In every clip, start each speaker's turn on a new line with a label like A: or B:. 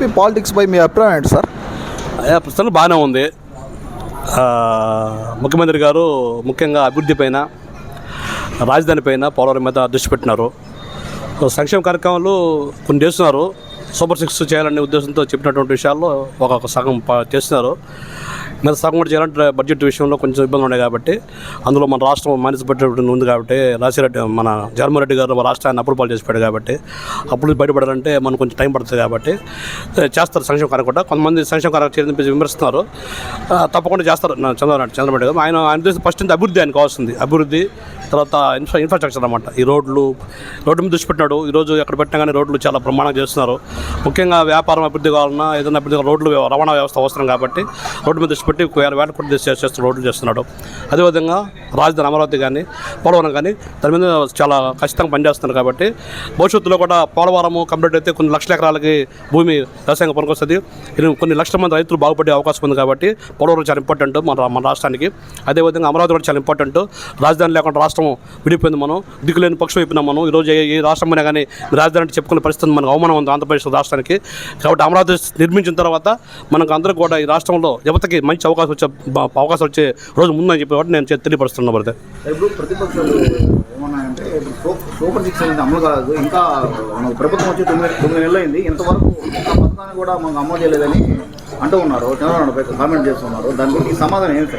A: AP పాలిటిక్స్పై మీ అభిప్రాయం ఏంటి sir?
B: ప్రస్తుతం బాగానే ఉంది. ముఖ్యమంత్రి గారు ముఖ్యంగా అభివృద్ధి పైన, రాజధాని పైన, పోలవరం మీద దృష్టి పెట్టినారు. సంక్షేమ కార్యక్రమాలు కొన్ని చేస్తున్నారు. సూపర్ 6 చేయాలనే ఉద్దేశంతో చెప్పినటువంటి విషయాల్లో ఒక సగం చేస్తున్నారు. మీద సగం కూడా చేయాలంటే బడ్జెట్ విషయంలో కొంచెం ఇబ్బందులు ఉన్నాయి కాబట్టి, అందులో మన రాష్ట్రం మైనస్ బడ్జెట్ ఉంది కాబట్టి, మన జగన్మోహన్ రెడ్డి గారు మన రాష్ట్రాన్ని అప్రూవల్ చేసిపోయాడు కాబట్టి, అప్పుడు బయటపడాలంటే మనకు కొంచెం టైం పడుతుంది కాబట్టి చేస్తారు సంక్షేమ కార్యక్రమం. కొంతమంది సంక్షేమ కార్యక్రమం విమర్శిస్తున్నారు. తప్పకుండా చేస్తారు చంద్రబాబు గారు. ఆయన ఉద్దేశం ఫస్ట్ అభివృద్ధి ఆయనకు కావాల్సింది. అభివృద్ధి తర్వాత ఇన్ఫ్రాస్ట్రక్చర్ అనమాట. ఈ రోడ్డు మీద దృష్టి పెట్టినాడు. ఈరోజు ఎక్కడ పెట్టినా కానీ రోడ్లు చాలా ప్రమాణంగా చేస్తున్నారు. ముఖ్యంగా వ్యాపారం అభివృద్ధి కావాలన్నా ఏదైనా అభివృద్ధి రోడ్లు రవాణా వ్యవస్థ అవసరం కాబట్టి రోడ్డు మీద దృష్టి పెట్టి వేల కోట్లు చేస్తూ రోడ్లు చేస్తున్నాడు. అదేవిధంగా రాజధాని అమరావతి కానీ, పోలవరం కానీ దాని మీద చాలా ఖచ్చితంగా పనిచేస్తున్నారు కాబట్టి భవిష్యత్తులో కూడా పోలవరం కంప్లీట్ అయితే కొన్ని లక్షల ఎకరాలకి భూమి వ్యవసాయంగా పనికొస్తుంది. కొన్ని లక్షల మంది రైతులు బాగుపడే అవకాశం ఉంది కాబట్టి పోలవరం చాలా ఇంపార్టెంట్ మన రాష్ట్రానికి. అదేవిధంగా అమరావతి కూడా చాలా ఇంపార్టెంట్. రాజధాని లేకుండా రాష్ట్రం విడిపోయింది. మనం దిక్కులేని పక్షం అయిపోయినాం. మనం ఈరోజు ఏ రాష్ట్రం అయినా కానీ రాజధాని అంటే చెప్పుకునే పరిస్థితి మనకు అవమానం ఉంది ఆంధ్రప్రదేశ్ రాష్ట్రానికి. కాబట్టి అమరావతి నిర్మించిన తర్వాత మనకు అందరూ కూడా ఈ రాష్ట్రంలో యువతకి మంచి అవకాశం వచ్చే రోజు ముందని చెప్పి కాబట్టి నేను తెలియపరుస్తున్నాను. బ్రదర్,
C: ఇప్పుడు ప్రతిపక్షాలు ఏమన్నాయంటే సూపర్ 6 అనేది అమలు కాదు, ఇంకా ప్రభుత్వం వచ్చి 9 నెలలు అయింది, ఇంతవరకు పథకాన్ని కూడా మనకు అమలు చేయలేదని అంటూ ఉన్నారు. చంద్రబాబు కామెంట్ చేస్తున్నారు. దాని గురించి సమాధానం ఏంటి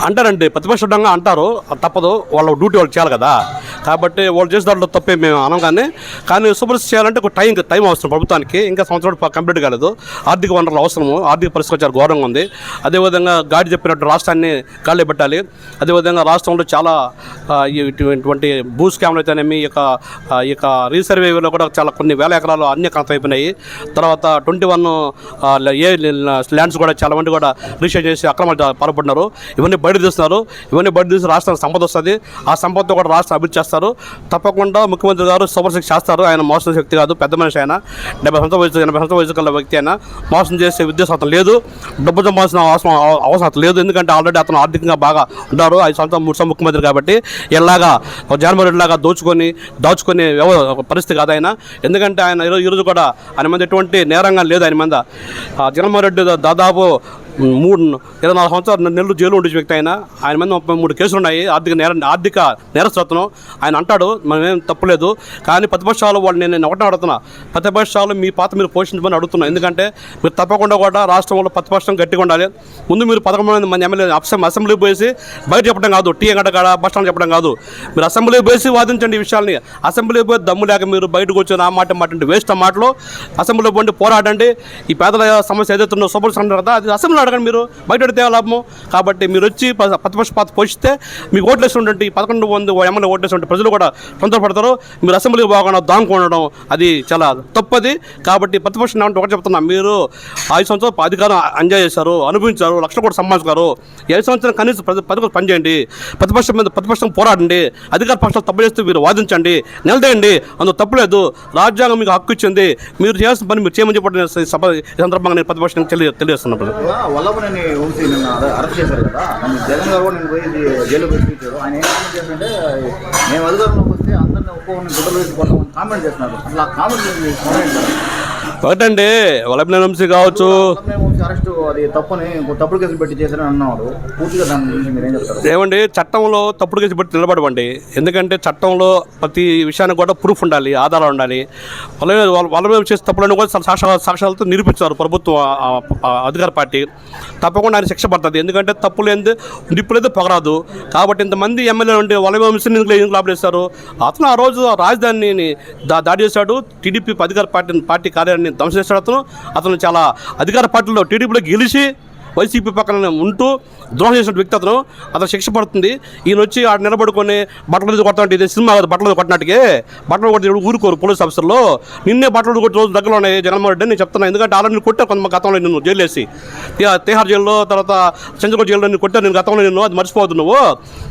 B: అంటారండి? ప్రతిపక్షంగా అంటారు, తప్పదు. వాళ్ళ డ్యూటీ వాళ్ళు చేయాలి కదా. కాబట్టి వాళ్ళు చేసే దాంట్లో తప్పే మేము అనగానే. కానీ సూపర్ 6 చేయాలంటే ఒక టైం అవసరం ప్రభుత్వానికి. ఇంకా సంవత్సరం కంప్లీట్ కాలేదు. ఆర్థిక వనరులు అవసరము. ఆర్థిక పరిస్థితి చాలా ఘోరంగా ఉంది. అదేవిధంగా గాడి చెప్పినట్టు రాష్ట్రాన్ని గాలి పెట్టాలి. అదేవిధంగా రాష్ట్రంలో చాలా ఇటువంటి భూ స్కామ్లు అయితేనేమి, ఈ యొక్క రీసర్వేలో కూడా చాలా కొన్ని వేల ఎకరాలు అన్ని కనెక్ట్ అయిపోయినాయి. తర్వాత 21 ల్యాండ్స్ కూడా చాలా మంది కూడా రిజిస్టర్ చేసి అక్రమాలు పాల్పడినారు. ఇవన్నీ బయట తీస్తున్నారు. ఇవన్నీ బయట తీసి రాష్ట్రానికి సంపద వస్తుంది. ఆ సంపదతో కూడా రాష్ట్రం అభివృద్ధి చేస్తారు. తప్పకుండా ముఖ్యమంత్రి గారు సూపర్ 6 చేస్తారు. ఆయన మోసం శక్తి కాదు, పెద్ద మనిషి. ఆయన 70 సంవత్సరాల 80 సంవత్సరాల వయసు కల వ్యక్తి. అయినా మోసం చేసే ఉద్దేశం లేదు. డబ్బు సంపాల్సిన అవసరం లేదు. ఎందుకంటే ఆల్రెడీ అతను ఆర్థికంగా బాగా ఉన్నారు. 5 సంవత్సరాలు 3 సంవత్సరాలు ముఖ్యమంత్రి కాబట్టి ఎలాగా జగన్మోహన్ రెడ్డి లాగా దాచుకునే పరిస్థితి కాదు ఆయన. ఎందుకంటే ఆయన ఈరోజు కూడా ఆయన మీద ఎటువంటి నేరంగా లేదు. ఆయన మీద జగన్మోహన్ రెడ్డి దాదాపు 24 సంవత్సరాలు నెలలు జైలు ఉండే వ్యక్తి. ఆయన మీద 33 కేసులు ఉన్నాయి. ఆర్థిక నేరస్తులను ఆయన అంటాడు. మనమేం తప్పులేదు. కానీ ప్రతిపక్షాలు వాళ్ళు నేను ఒకటే అడుగుతున్నా, ప్రతిపక్షాలు మీ పాత్ర మీరు పోషించమని అడుగుతున్నా. ఎందుకంటే మీరు తప్పకుండా కూడా రాష్ట్రంలో ప్రతిపక్షం గట్టిగా ఉండాలి. ముందు మీరు 11 మంది ఎమ్మెల్యే అసెంబ్లీకి పోసి బయట చెప్పడం కాదు, టీ గంట కాడ బస్ స్టాండ్ చెప్పడం కాదు. మీరు అసెంబ్లీకి పోసి వాదించండి ఈ విషయాల్ని. అసెంబ్లీకి పోయి దమ్ము లేక మీరు బయటకు వచ్చి ఆ మాట మాట్లాడి వేస్ట్ ఆ మాటలు. అసెంబ్లీకి పోండి, పోరాడండి. ఈ పేదల సమస్య ఏదైతే ఉందో సూపర్ అంటారు కదా, అది అసెంబ్లీ అడగండి. మీరు బయట అడితే లాభము. కాబట్టి మీరు వచ్చి ప్రతిపక్ష పాత్ర పోషిస్తే మీకు ఓట్లేసి ఉండండి. 11 మంది ఎమ్మెల్యే ఓట్లేసి ఉంటే ప్రజలు కూడా సంతోషపడతారు. మీరు అసెంబ్లీకి బాగా దానుకోవడం అది చాలా తప్పది. కాబట్టి ప్రతిపక్షం ఏమంటే ఒకటి చెప్తున్నా, మీరు 5 సంవత్సరాలు అధికారం ఎంజాయ్ చేశారు, అనుభవించారు, లక్షల కోట్లు సంపాదించుకున్నారు. 5 సంవత్సరాలు కనీసం ప్రతిపక్షం పనిచేయండి. ప్రతిపక్షం పోరాడండి. అధికార పక్షాలు తప్పు చేస్తే మీరు వాదించండి, నిలదేయండి. అందులో తప్పులేదు. రాజ్యాంగం మీకు హక్కు ఇచ్చింది. మీరు చేయాల్సిన పని మీరు చేయమని చెప్పండి. సభ ఈ సందర్భంగా నేను ప్రతిపక్షం తెలియజేస్తున్నాను.
C: వల్లభనేని వంశీ నిన్న అరెస్ట్ చేశారు కదా, జగన్ గారు కూడా నేను పోయి జైలు పెట్టించారు. ఆయన ఏం కామెంట్ చేస్తుంటే, మేము అధికారంలోకి వస్తే అందరినీ ఒక్కొక్కరిని గుడ్డలు వేసి కొట్టమని కామెంట్ చేస్తున్నారు. అసలు ఆ కామెంట్
B: ఒకటండి, వల్లభనేని వంశీ కావచ్చు,
C: అరెస్ట్ అది తప్పని తప్పుడు కేసులు పెట్టి చేశారని అన్నారు. పూర్తిగా దాని గురించి మీరు ఏం చెప్తారు?
B: ఏమండి, చట్టంలో తప్పుడు కేసు పెట్టి నిలబడవండి. ఎందుకంటే చట్టంలో ప్రతి విషయానికి కూడా ప్రూఫ్ ఉండాలి, ఆధారాలు ఉండాలి. వాళ్ళ మీద చేసే తప్పులను కూడా సాక్ష్యాలతో నిరూపించారు ప్రభుత్వం, అధికార పార్టీ. తప్పకుండా ఆయన శిక్ష పడుతుంది. ఎందుకంటే తప్పు లేదు, నిప్పు లేదు, పొగరాదు. కాబట్టి ఇంతమంది ఎమ్మెల్యేలు ఉంటే వల్లభనేని వంశీని ఎందుకు లాభలేస్తారు? అతను ఆ రోజు రాజధానిని దాడి చేశాడు. టీడీపీ అధికార పార్టీ కార్యాలయాన్ని ధ్వంసం చేశాడు. అతను చాలా అధికార పార్టీలో టీడీపీలో గెలిచి వైసీపీ పక్కన ఉంటూ ద్రోహం చేసిన వ్యక్తి అతను శిక్ష పడుతుంది. ఈయన వచ్చి ఆడ నిలబడుకొని బట్టలు కొడతాంటే ఇది సినిమా కాదు, బట్టలు కొట్టినట్టుకే. బట్టలు కొట్టి ఊరుకోరు పోలీస్ ఆఫీసర్లో. నిన్నే బట్టలు కొట్టి రోజు దగ్గరలో ఉన్నాయి జగన్మోహన్ రెడ్డి నేను చెప్తున్నాను. ఎందుకంటే ఆల్రెడీ కొట్టారు కొంత గతంలో నిన్ను జైలు వేసి, తిహార్ జైల్లో, తర్వాత చంద్రగఢ్ జైల్లో నేను కొట్టాను నేను గతంలో. నిన్ను అది మర్చిపోవద్దు. నువ్వు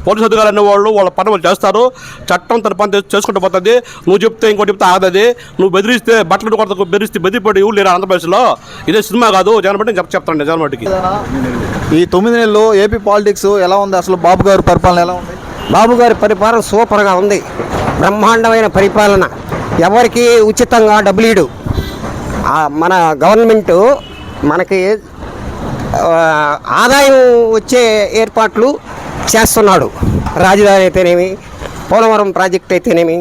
B: పోలీసు అధికారులు అనేవాళ్ళు వాళ్ళ పనులు చేస్తారు. చట్టం తన పని చేసుకుంటూ పోతుంది. నువ్వు చెప్తే ఇంకోటి చెప్తే ఆగది. నువ్వు బెదిరిస్తే బట్టలు కొడతా బెదిరిపడి ఊళ్ళు లేరు ఆంధ్రప్రదేశ్లో. ఇదే సినిమా కాదు. జగన్మోహన్ రెడ్డి చెప్తాను జగన్మోహన్ రెడ్డికి.
A: ఈ 9 నెలల్లో ఏపీ పాలిటిక్స్ ఎలా ఉంది? అసలు బాబు గారి పరిపాలన ఎలా ఉంది?
D: బాబు గారి పరిపాలన సూపర్గా ఉంది. బ్రహ్మాండమైన పరిపాలన. ఎవరికి ఉచితంగా డబ్బులు ఇడు. మన గవర్నమెంటు మనకి ఆదాయం వచ్చే ఏర్పాట్లు చేస్తున్నాడు. రాజధాని అయితేనేమి, పోలవరం ప్రాజెక్ట్ అయితేనేమి,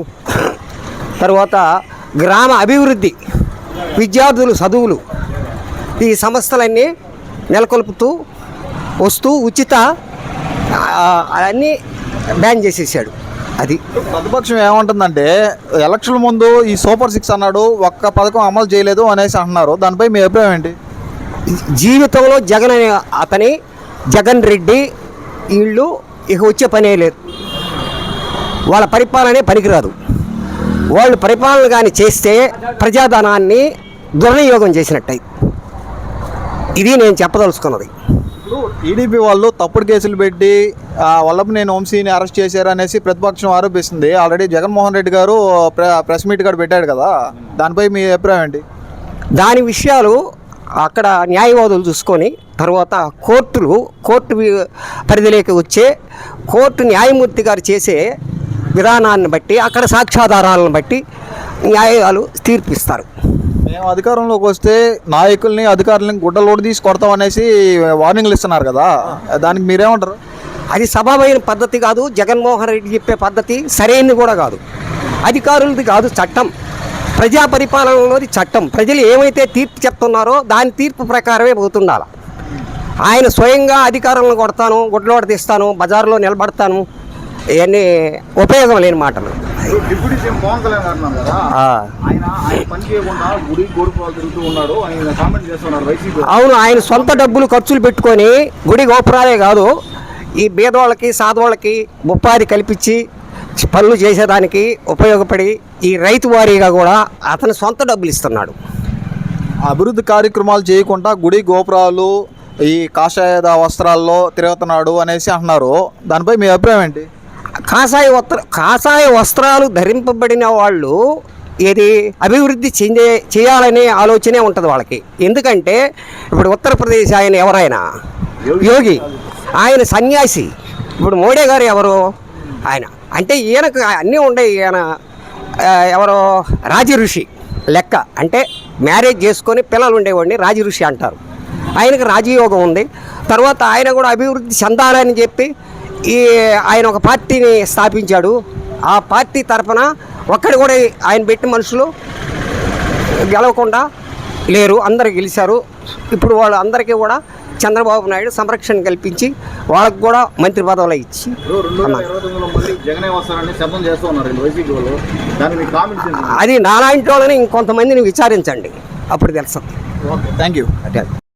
D: తర్వాత గ్రామ అభివృద్ధి, విద్యార్థులు చదువులు, ఈ సంస్థలన్నీ నెలకొల్పుతూ వస్తూ ఉచిత అన్నీ బ్యాన్ చేసేసాడు. అది
A: ప్రతిపక్షం ఏమంటుందంటే ఎలక్షన్ ముందు ఈ సూపర్ 6 అన్నాడు, ఒక్క పథకం అమలు చేయలేదు అనేసి అంటున్నారు. దానిపై మీ అభిప్రాయం ఏంటి?
D: జీవితంలో జగన్ రెడ్డి వీళ్ళు ఇక వచ్చే పనే లేదు. వాళ్ళ పరిపాలనే పనికిరాదు. వాళ్ళు పరిపాలన కానీ చేస్తే ప్రజాధనాన్ని దుర్వినియోగం చేసినట్టయి. ఇది నేను చెప్పదలుచుకున్నది.
A: టీడీపీ వాళ్ళు తప్పుడు కేసులు పెట్టి వల్లభనేని వంశీని అరెస్ట్ చేశారు అనేసి ప్రతిపక్షం ఆరోపిస్తుంది. ఆల్రెడీ జగన్మోహన్ రెడ్డి గారు ప్రెస్ మీట్ కూడా పెట్టాడు కదా, దానిపై మీ అభిప్రాయం ఏంటి?
D: దాని విషయాలు అక్కడ న్యాయవాదులు చూసుకొని తర్వాత కోర్టు పరిధిలోకి వచ్చే కోర్టు న్యాయమూర్తి గారు చేసే విధానాన్ని బట్టి అక్కడ సాక్ష్యాధారాలను బట్టి న్యాయాలు తీర్పిస్తారు.
A: మేము అధికారంలోకి వస్తే నాయకుల్ని అధికారులని గుడ్డలోడు తీసి కొడతాం అనేసి వార్నింగ్లు ఇస్తున్నారు కదా, దానికి మీరేమంటారు?
D: అది సభమైన పద్ధతి కాదు. జగన్మోహన్ రెడ్డి చెప్పే పద్ధతి సరైనది కూడా కాదు. అధికారులది కాదు చట్టం, ప్రజా పరిపాలనలోది చట్టం. ప్రజలు ఏమైతే తీర్పు చెప్తున్నారో దాని తీర్పు ప్రకారమే పోతుండాలి. ఆయన స్వయంగా అధికారులను కొడతాను, గుడ్డలోడ తీస్తాను, బజార్లో నిలబడతాను, ఇవన్నీ ఉపయోగం లేని మాటలు.
C: డిప్యూటీ సీఎం పవన్ కళ్యాణ్ అంటున్నారు కదా, ఆయన పని చేయకుండా గుడి గోపురాలు తిరుగుతూ ఉన్నాడు అని కామెంట్ చేస్తున్నారు వైసీపీ.
D: అవును, ఆయన సొంత డబ్బులు ఖర్చులు పెట్టుకొని గుడి గోపురాలే కాదు, ఈ బీదవాళ్ళకి సాధవాళ్ళకి ఉపాధి కల్పించి పనులు చేసేదానికి ఉపయోగపడి ఈ రైతు వారీగా కూడా అతని సొంత డబ్బులు ఇస్తున్నాడు.
A: అభివృద్ధి కార్యక్రమాలు చేయకుండా గుడి గోపురాలు ఈ కాషాయ వస్త్రాల్లో తిరుగుతున్నాడు అనేసి అంటున్నారు. దానిపై మీ అభిప్రాయం ఏంటి?
D: కాషాయ వస్త్రాలు ధరింపబడిన వాళ్ళు ఇది అభివృద్ధి చేయాలనే ఆలోచనే ఉంటుంది వాళ్ళకి. ఎందుకంటే ఇప్పుడు ఉత్తరప్రదేశ్ ఆయన ఎవరైనా యోగి, ఆయన సన్యాసి. ఇప్పుడు మోడీ గారు ఎవరు? ఆయన అంటే ఈయనకు అన్నీ ఉండే. ఈయన ఎవరో రాజఋషి లెక్క, అంటే మ్యారేజ్ చేసుకొని పిల్లలు ఉండేవాడిని రాజఋషి అంటారు. ఆయనకు రాజయోగం ఉంది. తర్వాత ఆయన కూడా అభివృద్ధి చెందాలని చెప్పి ఆయన ఒక పార్టీని స్థాపించాడు. ఆ పార్టీ తరఫున ఒక్కడు కూడా ఆయన పెట్టిన మనుషులు గెలవకుండా లేరు, అందరు గెలిచారు. ఇప్పుడు వాళ్ళు అందరికీ కూడా చంద్రబాబు నాయుడు సంరక్షణ కల్పించి వాళ్ళకు కూడా మంత్రి పదవులు ఇచ్చి అది నాలాంటి వాళ్ళని ఇంకొంతమందిని విచారించండి, అప్పుడు తెలుసు.
A: Thank you.